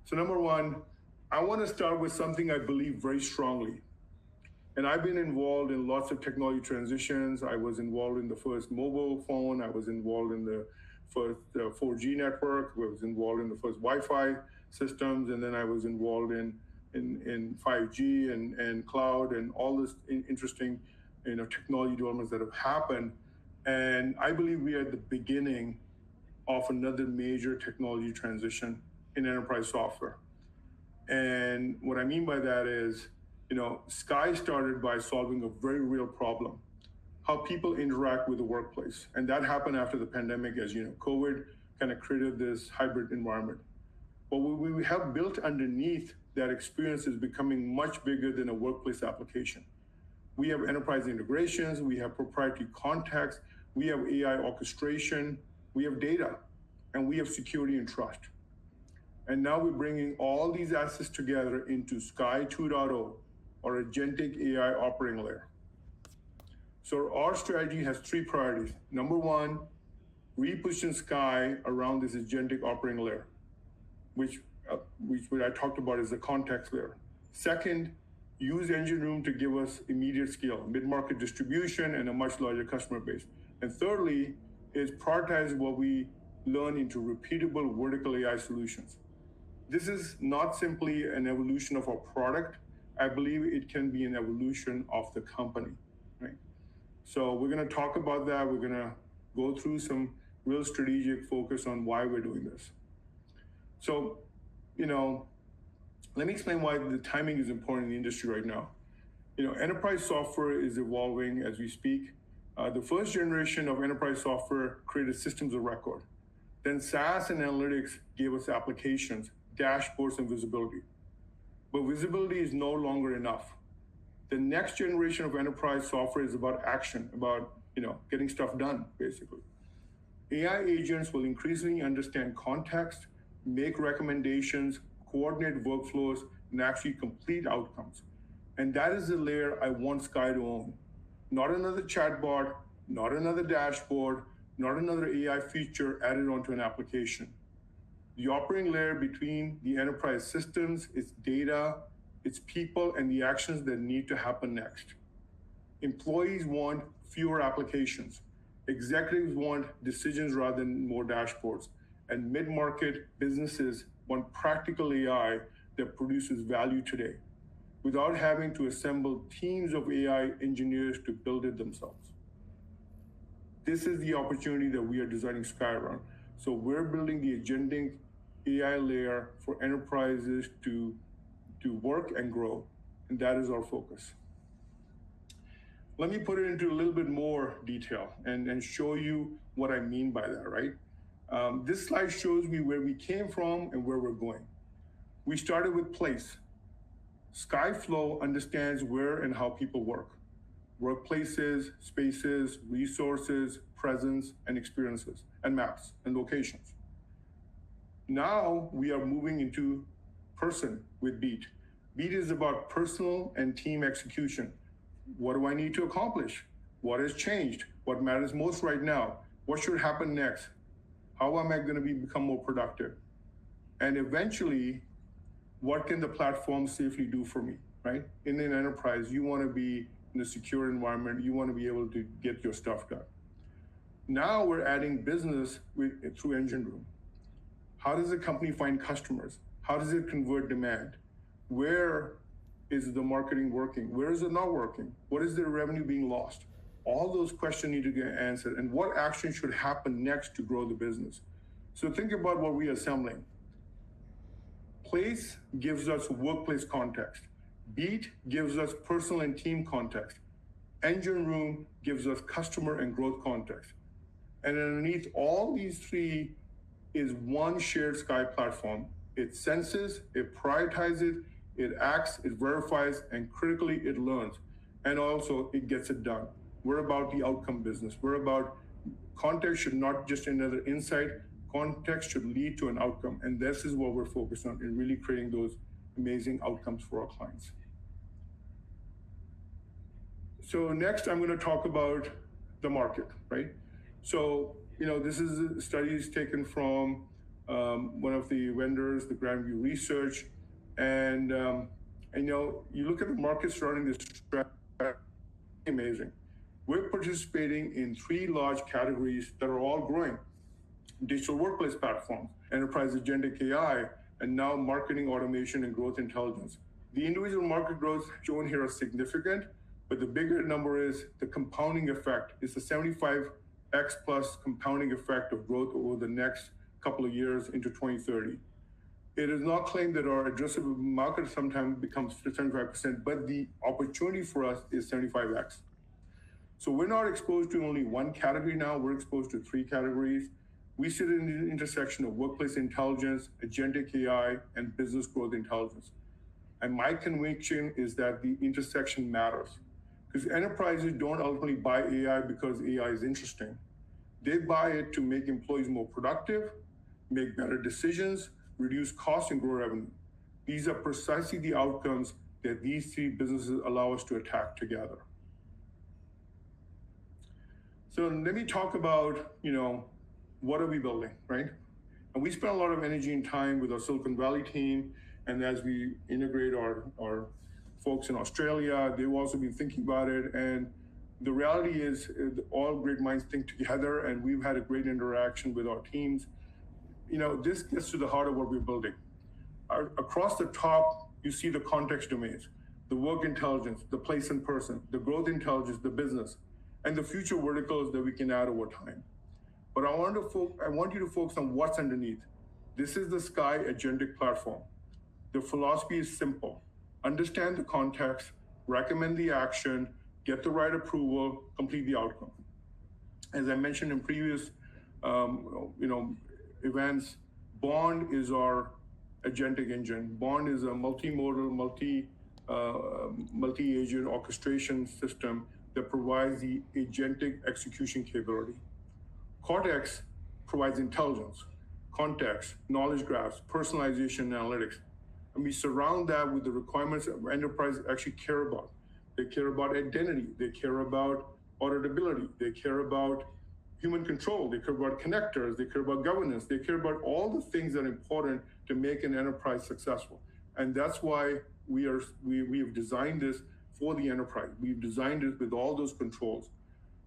So number one, I want to start with something I believe very strongly. And I've been involved in lots of technology transitions. I was involved in the first mobile phone. I was involved in the first 4G network. I was involved in the first Wi-Fi systems. And then I was involved in 5G and cloud and all this interesting technology developments that have happened. And I believe we are at the beginning of another major technology transition in enterprise software. And what I mean by that is, Sky started by solving a very real problem, how people interact with the workplace. And that happened after the pandemic, as you know. COVID kind of created this hybrid environment. But what we have built underneath that experience is becoming much bigger than a workplace application. We have enterprise integrations, we have proprietary context, we have AI orchestration, we have data, and we have security and trust. And now we're bringing all these assets together into Sky 2.0, or Agentic AI operating layer. So our strategy has three priorities. Number one, reposition Sky around this Agentic operating layer, which what I talked about is the context layer. Second, use EngineRoom to give us immediate scale, mid-market distribution, and a much larger customer base. And thirdly, is prioritize what we learn into repeatable vertical AI solutions. This is not simply an evolution of our product. I believe it can be an evolution of the company, right? So we're going to talk about that. We're going to go through some real strategic focus on why we're doing this. So, let me explain why the timing is important in the industry right now. Enterprise software is evolving as we speak. The first generation of enterprise software created systems of record. Then SaaS and analytics gave us applications, dashboards, and visibility. But visibility is no longer enough. The next generation of enterprise software is about action, about getting stuff done, basically. AI agents will increasingly understand context, make recommendations, coordinate workflows, and actually complete outcomes. And that is the layer I want Sky to own. Not another chatbot, not another dashboard, not another AI feature added onto an application. The operating layer between the enterprise systems, its data, its people, and the actions that need to happen next. Employees want fewer applications. Executives want decisions rather than more dashboards. And mid-market businesses want practical AI that produces value today without having to assemble teams of AI engineers to build it themselves. This is the opportunity that we are designing Sky around. So we're building the agentic AI layer for enterprises to work and grow, and that is our focus. Let me put it into a little bit more detail and show you what I mean by that, right? This slide shows me where we came from and where we're going. We started with place. SkyFlow understands where and how people work. Workplaces, spaces, resources, presence, and experiences, and maps and locations. Now we are moving into person with Beat. Beat is about personal and team execution. What do I need to accomplish? What has changed? What matters most right now? What should happen next? How am I going to become more productive? And eventually, what can the platform safely do for me, right? In an enterprise, you want to be in a secure environment. You want to be able to get your stuff done. Now we're adding business through EngineRoom. How does a company find customers? How does it convert demand? Where is the marketing working? Where is it not working? What is the revenue being lost? All those questions need to get answered. And what action should happen next to grow the business? So think about what we are assembling. Place gives us workplace context. Beat gives us personal and team context. EngineRoom gives us customer and growth context. And underneath all these three is one shared Sky platform. It senses, it prioritizes, it acts, it verifies, and critically it learns. And also it gets it done. We're about the outcome business. We're about context should not just another insight, context should lead to an outcome. And this is what we're focused on in really creating those amazing outcomes for our clients. So next I'm going to talk about the market, right? So, this is studies taken from one of the vendors, the Grandview Research, and you look at the market surrounding this strategy, amazing. We're participating in 3 large categories that are all growing: digital workplace platforms, enterprise agentic AI, and now marketing automation and growth intelligence. The individual market growth shown here are significant, but the bigger number is the compounding effect. It's a 75x plus compounding effect of growth over the next couple of years into 2030. It is not claimed that our addressable market sometimes becomes 75%, but the opportunity for us is 75x. So we're not exposed to only one category now, we're exposed to 3 categories. We sit in the intersection of workplace intelligence, agentic AI, and business growth intelligence. And my conviction is that the intersection matters, because enterprises don't ultimately buy AI because AI is interesting. They buy it to make employees more productive, make better decisions, reduce costs, and grow revenue. These are precisely the outcomes that these 3 businesses allow us to attack together. So let me talk about, what are we building, right? And we spend a lot of energy and time with our Silicon Valley team, and as we integrate our folks in Australia, they've also been thinking about it. And the reality is, all great minds think together, and we've had a great interaction with our teams. This gets to the heart of what we're building. Across the top, you see the context domains, the work intelligence, the place and person, the growth intelligence, the business, and the future verticals that we can add over time. But I want you to focus on what's underneath. This is the CXAI Agentic Platform. The philosophy is simple: understand the context, recommend the action, get the right approval, complete the outcome. As I mentioned in previous, events, Bond is our agentic engine. Bond is a multimodal, multi-agent orchestration system that provides the agentic execution capability. Cortex provides intelligence, context, knowledge graphs, personalization, analytics. And we surround that with the requirements that enterprises actually care about. They care about identity, they care about auditability, they care about human control, they care about connectors, they care about governance, they care about all the things that are important to make an enterprise successful. And that's why we have designed this for the enterprise. We've designed it with all those controls.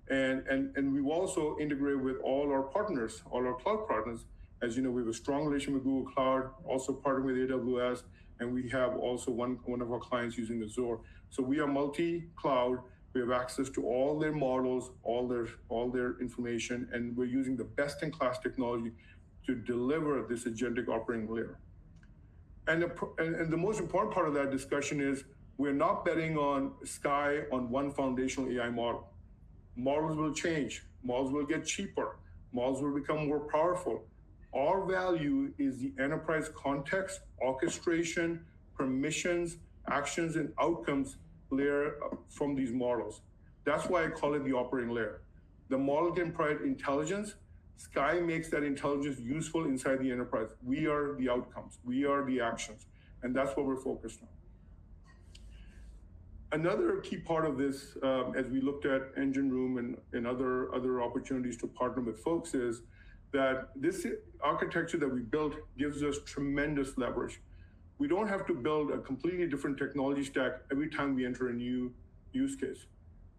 And we've also integrated with all our partners, all our cloud partners. As you know, we have a strong relationship with Google Cloud, also partnered with AWS, and we have also one of our clients using Azure. So we are multi-cloud. We have access to all their models, all their information, and we're using the best-in-class technology to deliver this agentic operating layer. And the most important part of that discussion is we're not betting on CXAI on one foundational AI model. Models will change. Models will get cheaper. Models will become more powerful. Our value is the enterprise context, orchestration, permissions, actions, and outcomes layer from these models. That's why I call it the operating layer. The model can provide intelligence. CXAI makes that intelligence useful inside the enterprise. We are the outcomes. We are the actions. And that's what we're focused on. Another key part of this, as we looked at EngineRoom and other opportunities to partner with folks, is that this architecture that we built gives us tremendous leverage. We don't have to build a completely different technology stack every time we enter a new use case.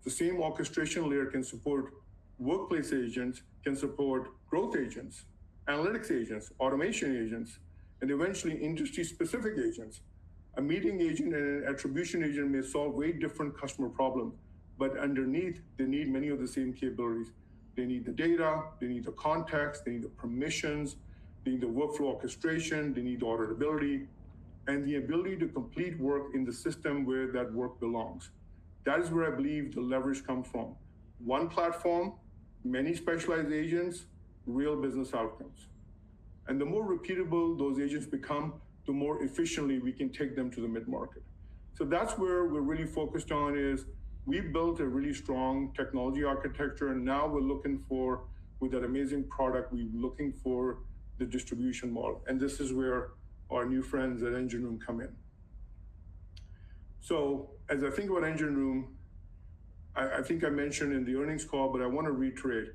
The same orchestration layer can support workplace agents, can support growth agents, analytics agents, automation agents, and eventually industry-specific agents. A meeting agent and an attribution agent may solve very different customer problems, but underneath, they need many of the same capabilities. They need the data, they need the context, they need the permissions, they need the workflow orchestration, they need the auditability, and the ability to complete work in the system where that work belongs. That is where I believe the leverage comes from. One platform, many specialized agents, real business outcomes. And the more repeatable those agents become, the more efficiently we can take them to the mid-market. So that's where we're really focused on is we built a really strong technology architecture, and now we're looking for, with that amazing product, we're looking for the distribution model. And this is where our new friends at EngineRoom come in. So as I think about EngineRoom, I think I mentioned in the earnings call, but I want to reiterate,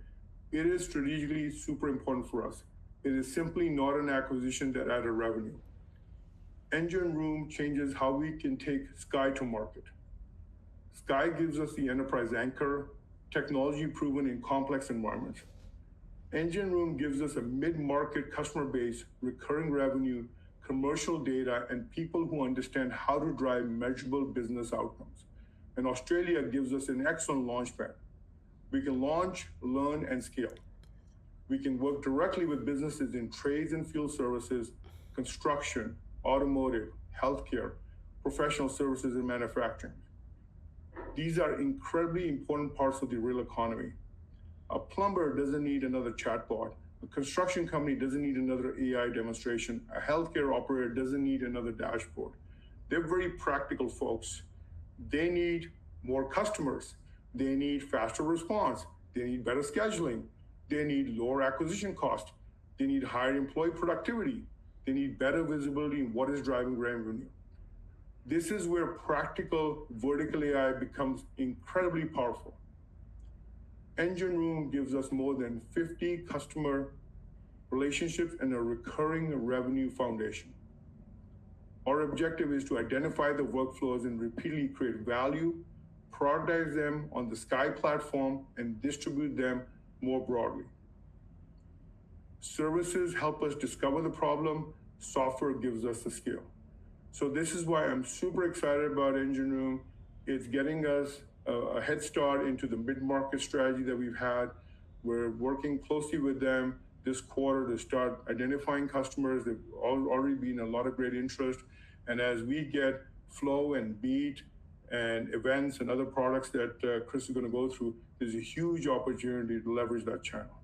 it is strategically super important for us. It is simply not an acquisition that added revenue. EngineRoom changes how we can take Sky to market. Sky gives us the enterprise anchor, technology proven in complex environments. EngineRoom gives us a mid-market customer base, recurring revenue, commercial data, and people who understand how to drive measurable business outcomes. And Australia gives us an excellent launchpad. We can launch, learn, and scale. We can work directly with businesses in trades and field services, construction, automotive, healthcare, professional services, and manufacturing. These are incredibly important parts of the real economy. A plumber doesn't need another chatbot. A construction company doesn't need another AI demonstration. A healthcare operator doesn't need another dashboard. They're very practical folks. They need more customers. They need faster response. They need better scheduling. They need lower acquisition cost. They need higher employee productivity. They need better visibility in what is driving revenue. This is where practical vertical AI becomes incredibly powerful. EngineRoom gives us more than 50 customer relationships and a recurring revenue foundation. Our objective is to identify the workflows and repeatedly create value, prioritize them on the Sky platform, and distribute them more broadly. Services help us discover the problem. Software gives us the scale. So this is why I'm super excited about EngineRoom. It's getting us a head start into the mid-market strategy that we've had. We're working closely with them this quarter to start identifying customers. There've already been a lot of great interest. And as we get Flow and Beat and events and other products that Chris is going to go through, there's a huge opportunity to leverage that channel.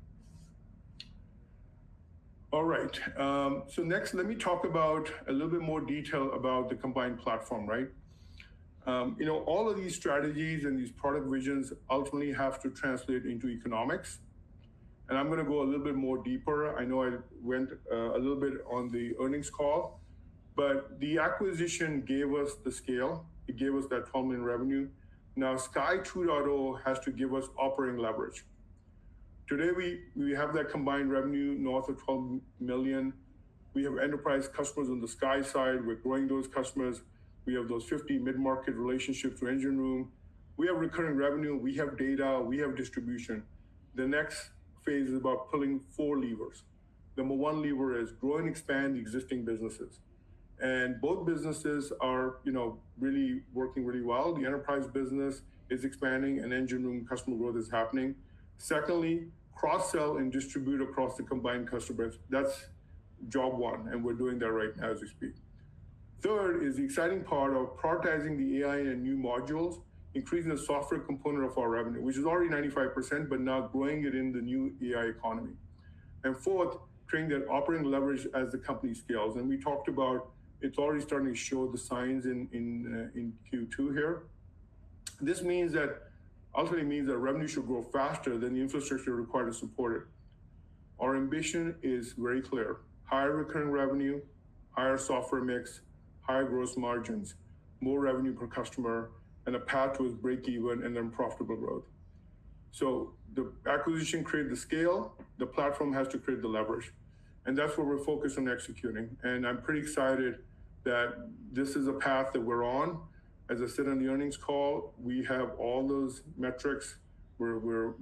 All right, so next, let me talk about a little bit more detail about the combined platform, right? All of these strategies and these product visions ultimately have to translate into economics. And I'm going to go a little bit more deeper. I know I went a little bit on the earnings call, but the acquisition gave us the scale. It gave us that 12 million revenue. Now, Sky 2.0 has to give us operating leverage. Today, we have that combined revenue north of 12 million. We have enterprise customers on the Sky side. We're growing those customers. We have those 50 mid-market relationships to EngineRoom. We have recurring revenue. We have data. We have distribution. The next phase is about pulling 4 levers. Number 1 lever is grow and expand existing businesses. And both businesses are, really working really well. The enterprise business is expanding and EngineRoom customer growth is happening. Secondly, cross-sell and distribute across the combined customer base. That's job 1, and we're doing that right now as we speak. Third is the exciting part of prioritizing the AI and new modules, increasing the software component of our revenue, which is already 95%, but now growing it in the new AI economy. And fourth, creating that operating leverage as the company scales. And we talked about it's already starting to show the signs in Q2 here. This means that ultimately means that revenue should grow faster than the infrastructure required to support it. Our ambition is very clear. Higher recurring revenue, higher software mix, higher gross margins, more revenue per customer, and a path towards break even and then profitable growth. So the acquisition created the scale, the platform has to create the leverage. And that's what we're focused on executing. And I'm pretty excited that this is a path that we're on. As I said on the earnings call, we have all those metrics. We're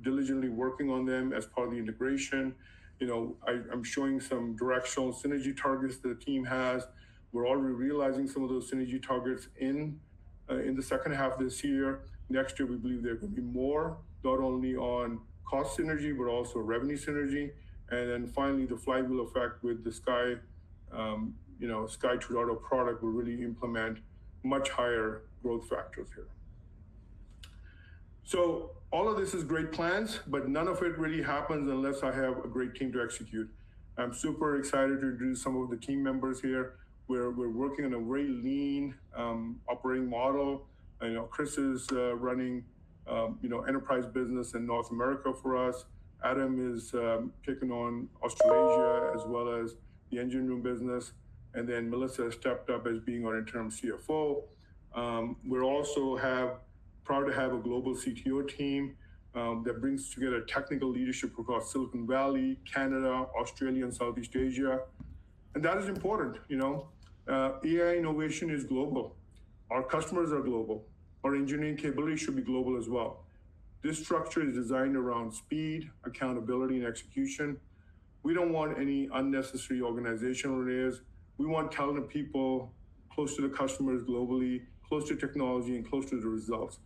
diligently working on them as part of the integration. I'm showing some directional synergy targets that the team has. We're already realizing some of those synergy targets in the second half of this year. Next year, we believe there could be more, not only on cost synergy, but also revenue synergy. And then finally, the flywheel effect with the Sky, Sky 2.0 product will really implement much higher growth factors here. So all of this is great plans, but none of it really happens unless I have a great team to execute. I'm super excited to introduce some of the team members here. We're working on a very lean operating model. Chris is running enterprise business in North America for us. Adam is taking on Australasia as well as the EngineRoom business. And then Melissa has stepped up as being our interim CFO. We're also proud to have a global CTO team. that brings together technical leadership across Silicon Valley, Canada, Australia, and Southeast Asia. And that is important. AI innovation is global. Our customers are global. Our engineering capability should be global as well. This structure is designed around speed, accountability, and execution. We don't want any unnecessary organizational layers. We want talented people close to the customers globally, close to technology, and close to the results.